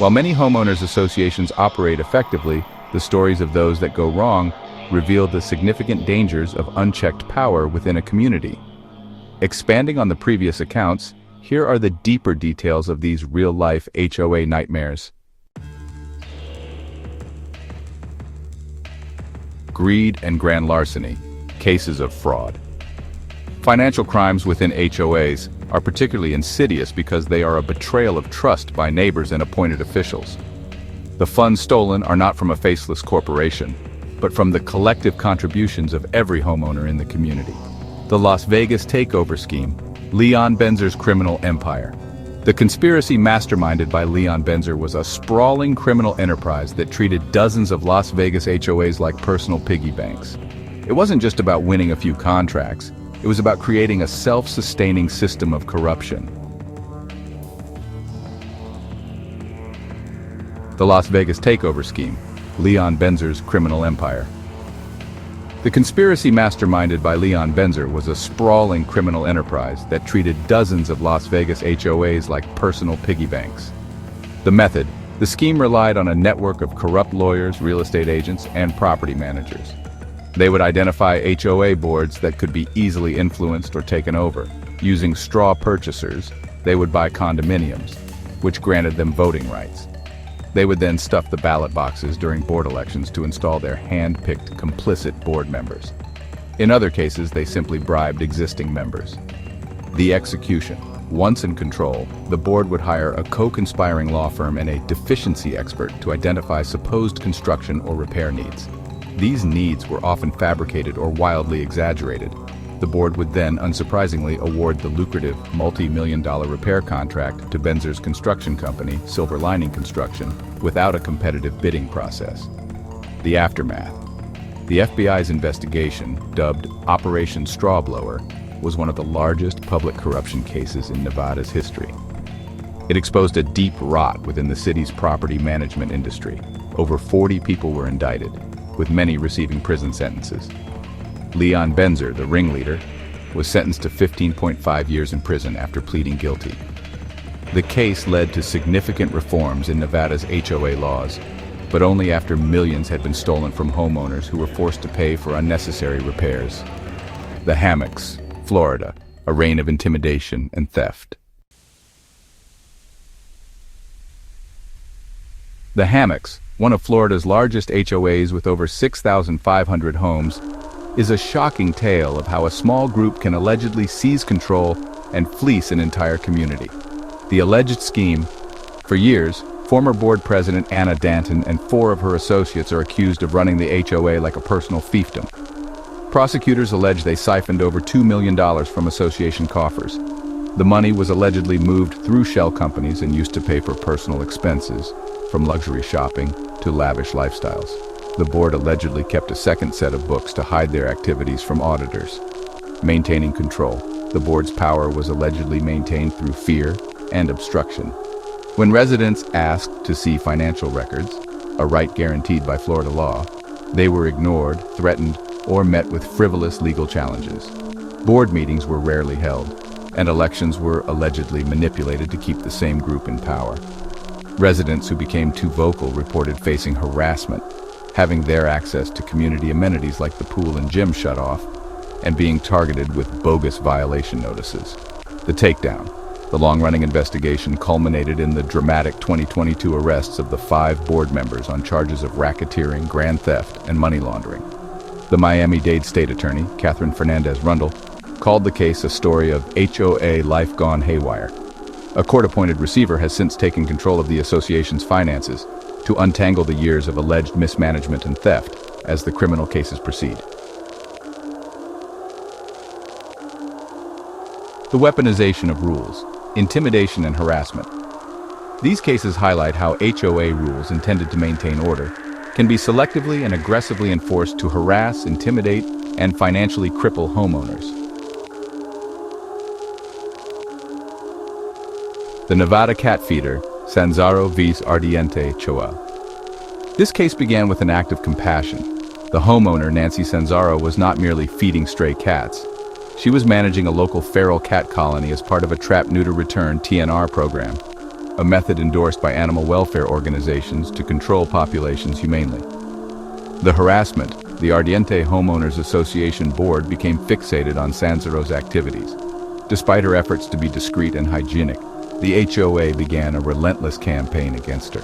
While many homeowners associations operate effectively, the stories of those that go wrong reveal the significant dangers of unchecked power within a community. Expanding on the previous accounts, here are the deeper details of these real-life HOA nightmares. Greed and grand larceny, cases of fraud. Financial crimes within HOAs are particularly insidious because they are a betrayal of trust by neighbors and appointed officials. The funds stolen are not from a faceless corporation, but from the collective contributions of every homeowner in the community. The Las Vegas takeover scheme, Leon Benzer's criminal empire. The conspiracy masterminded by Leon Benzer was a sprawling criminal enterprise that treated dozens of Las Vegas HOAs like personal piggy banks. It wasn't just about winning a few contracts, it was about creating a self-sustaining system of corruption. The Las Vegas takeover scheme, Leon Benzer's criminal empire. The conspiracy masterminded by Leon Benzer was a sprawling criminal enterprise that treated dozens of Las Vegas HOAs like personal piggy banks. The method, the scheme relied on a network of corrupt lawyers, real estate agents, and property managers. They would identify HOA boards that could be easily influenced or taken over. Using straw purchasers, they would buy condominiums, which granted them voting rights. They would then stuff the ballot boxes during board elections to install their hand-picked complicit board members. In other cases, they simply bribed existing members. The execution. Once in control, the board would hire a co-conspiring law firm and a deficiency expert to identify supposed construction or repair needs. These needs were often fabricated or wildly exaggerated. The board would then, unsurprisingly, award the lucrative multi-million-dollar repair contract to Benzer's construction company, Silver Lining Construction, without a competitive bidding process. The aftermath. The FBI's investigation, dubbed Operation Straw Blower, was one of the largest public corruption cases in Nevada's history. It exposed a deep rot within the city's property management industry. Over 40 people were indicted, with many receiving prison sentences. Leon Benzer, the ringleader, was sentenced to 15.5 years in prison after pleading guilty. The case led to significant reforms in Nevada's HOA laws, but only after millions had been stolen from homeowners who were forced to pay for unnecessary repairs. The Hammocks, Florida, a reign of intimidation and theft. The Hammocks, one of Florida's largest HOAs with over 6,500 homes, is a shocking tale of how a small group can allegedly seize control and fleece an entire community. The alleged scheme. For years, former board president Anna Danton and 4 of her associates are accused of running the HOA like a personal fiefdom. Prosecutors allege they siphoned over $2 million from association coffers. The money was allegedly moved through shell companies and used to pay for personal expenses, from luxury shopping to lavish lifestyles. The board allegedly kept a second set of books to hide their activities from auditors. Maintaining control. The board's power was allegedly maintained through fear and obstruction. When residents asked to see financial records, a right guaranteed by Florida law, they were ignored, threatened, or met with frivolous legal challenges. Board meetings were rarely held, and elections were allegedly manipulated to keep the same group in power. Residents who became too vocal reported facing harassment, having their access to community amenities like the pool and gym shut off, and being targeted with bogus violation notices. The takedown. The long-running investigation culminated in the dramatic 2022 arrests of the 5 board members on charges of racketeering, grand theft, and money laundering. The Miami-Dade state attorney, Catherine Fernandez-Rundle, called the case a story of HOA life gone haywire. A court-appointed receiver has since taken control of the association's finances to untangle the years of alleged mismanagement and theft as the criminal cases proceed. The weaponization of rules, intimidation and harassment. These cases highlight how HOA rules intended to maintain order can be selectively and aggressively enforced to harass, intimidate, and financially cripple homeowners. The Nevada cat feeder, Sanzaro vs. Ardiente HOA. This case began with an act of compassion. The homeowner, Nancy Sanzaro, was not merely feeding stray cats. She was managing a local feral cat colony as part of a trap-neuter-return TNR program. a method endorsed by animal welfare organizations to control populations humanely. The harassment, the Ardiente Homeowners Association board became fixated on Sanzaro's activities. Despite her efforts to be discreet and hygienic, the HOA began a relentless campaign against her.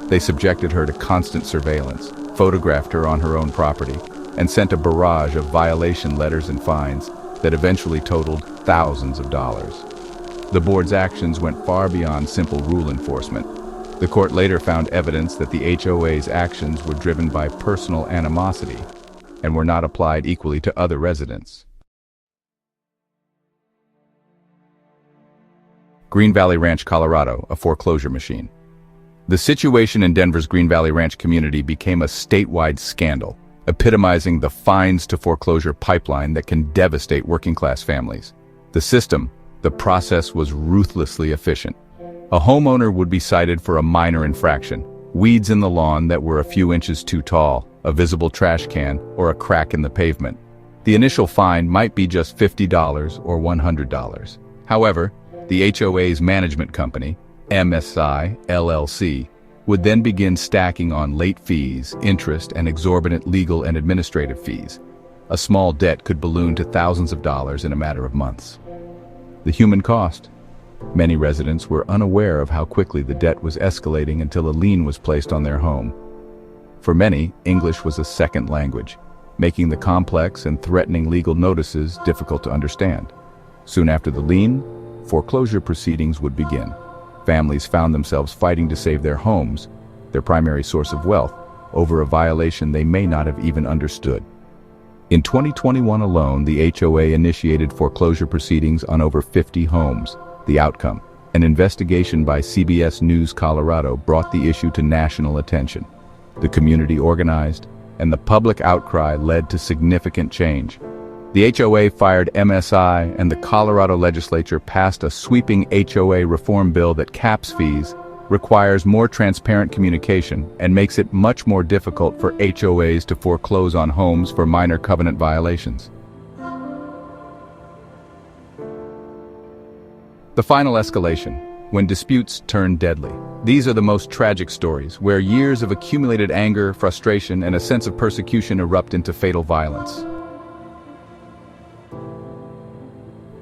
They subjected her to constant surveillance, photographed her on her own property, and sent a barrage of violation letters and fines that eventually totaled thousands of dollars. The board's actions went far beyond simple rule enforcement. The court later found evidence that the HOA's actions were driven by personal animosity and were not applied equally to other residents. Green Valley Ranch, Colorado, a foreclosure machine. The situation in Denver's Green Valley Ranch community became a statewide scandal, epitomizing the fines to foreclosure pipeline that can devastate working-class families. The process was ruthlessly efficient. A homeowner would be cited for a minor infraction: weeds in the lawn that were a few inches too tall, a visible trash can, or a crack in the pavement. The initial fine might be just $50 or $100. However, the HOA's management company, MSI LLC, would then begin stacking on late fees, interest, and exorbitant legal and administrative fees. A small debt could balloon to thousands of dollars in a matter of months. The human cost. Many residents were unaware of how quickly the debt was escalating until a lien was placed on their home. For many, English was a second language, making the complex and threatening legal notices difficult to understand. Soon after the lien, foreclosure proceedings would begin. Families found themselves fighting to save their homes, their primary source of wealth, over a violation they may not have even understood. In 2021 alone, the HOA initiated foreclosure proceedings on over 50 homes. The outcome: an investigation by CBS News Colorado brought the issue to national attention. The community organized, and the public outcry led to significant change. The HOA fired MSI, and the Colorado legislature passed a sweeping HOA reform bill that caps fees, requires more transparent communication, and makes it much more difficult for HOAs to foreclose on homes for minor covenant violations. The final escalation, when disputes turn deadly. These are the most tragic stories, where years of accumulated anger, frustration, and a sense of persecution erupt into fatal violence.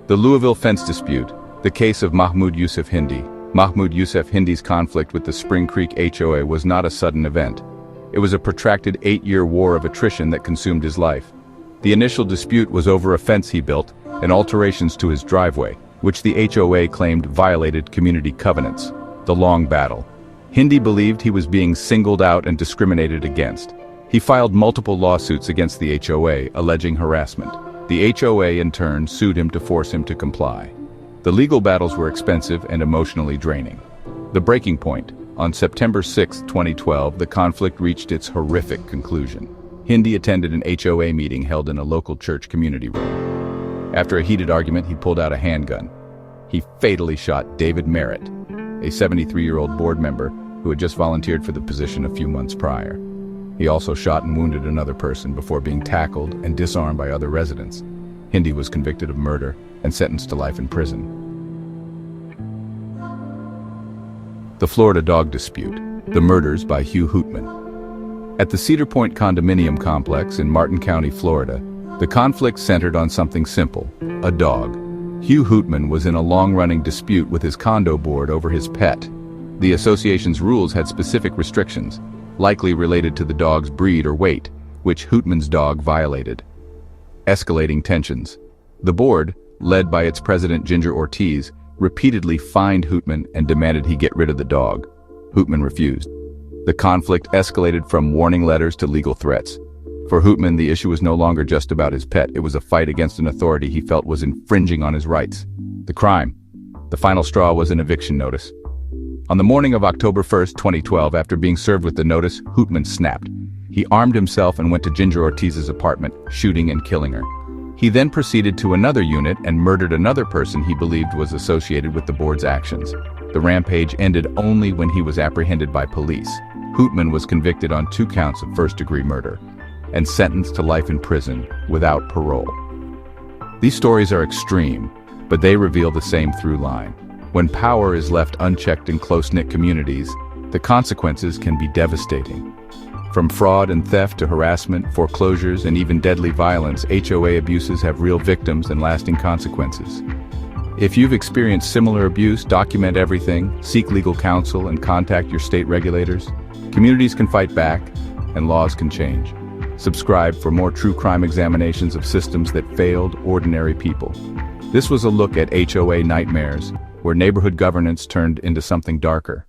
The Louisville fence dispute, the case of Mahmoud Yusuf Hindi. Mahmoud Yusuf Hindi's conflict with the Spring Creek HOA was not a sudden event. It was a protracted 8-year war of attrition that consumed his life. The initial dispute was over a fence he built and alterations to his driveway, which the HOA claimed violated community covenants. The long battle. Hindi believed he was being singled out and discriminated against. He filed multiple lawsuits against the HOA, alleging harassment. The HOA in turn sued him to force him to comply. The legal battles were expensive and emotionally draining. The breaking point: on September 6, 2012, the conflict reached its horrific conclusion. Hindi attended an HOA meeting held in a local church community room. After a heated argument, he pulled out a handgun. He fatally shot David Merritt, a 73-year-old board member who had just volunteered for the position a few months prior. He also shot and wounded another person before being tackled and disarmed by other residents. Hindi was convicted of murder and sentenced to life in prison. The Florida dog dispute, the murders by Hugh Hootman. At the Cedar Point condominium complex in Martin County, Florida, the conflict centered on something simple: a dog. Hugh Hootman was in a long-running dispute with his condo board over his pet. The association's rules had specific restrictions, likely related to the dog's breed or weight, which Hootman's dog violated. Escalating tensions. The board, led by its president Ginger Ortiz, repeatedly fined Hootman and demanded he get rid of the dog. Hootman refused. The conflict escalated from warning letters to legal threats. For Hootman, the issue was no longer just about his pet. It was a fight against an authority he felt was infringing on his rights. The crime. The final straw was an eviction notice. On the morning of October 1, 2012, after being served with the notice, Hootman snapped. He armed himself and went to Ginger Ortiz's apartment, shooting and killing her. He then proceeded to another unit and murdered another person he believed was associated with the board's actions. The rampage ended only when he was apprehended by police. Hootman was convicted on 2 counts of first-degree murder and sentenced to life in prison without parole. These stories are extreme, but they reveal the same through line. When power is left unchecked in close-knit communities, the consequences can be devastating. From fraud and theft to harassment, foreclosures, and even deadly violence, HOA abuses have real victims and lasting consequences. If you've experienced similar abuse, document everything, seek legal counsel, and contact your state regulators. Communities can fight back, and laws can change. Subscribe for more true crime examinations of systems that failed ordinary people. This was a look at HOA nightmares, where neighborhood governance turned into something darker.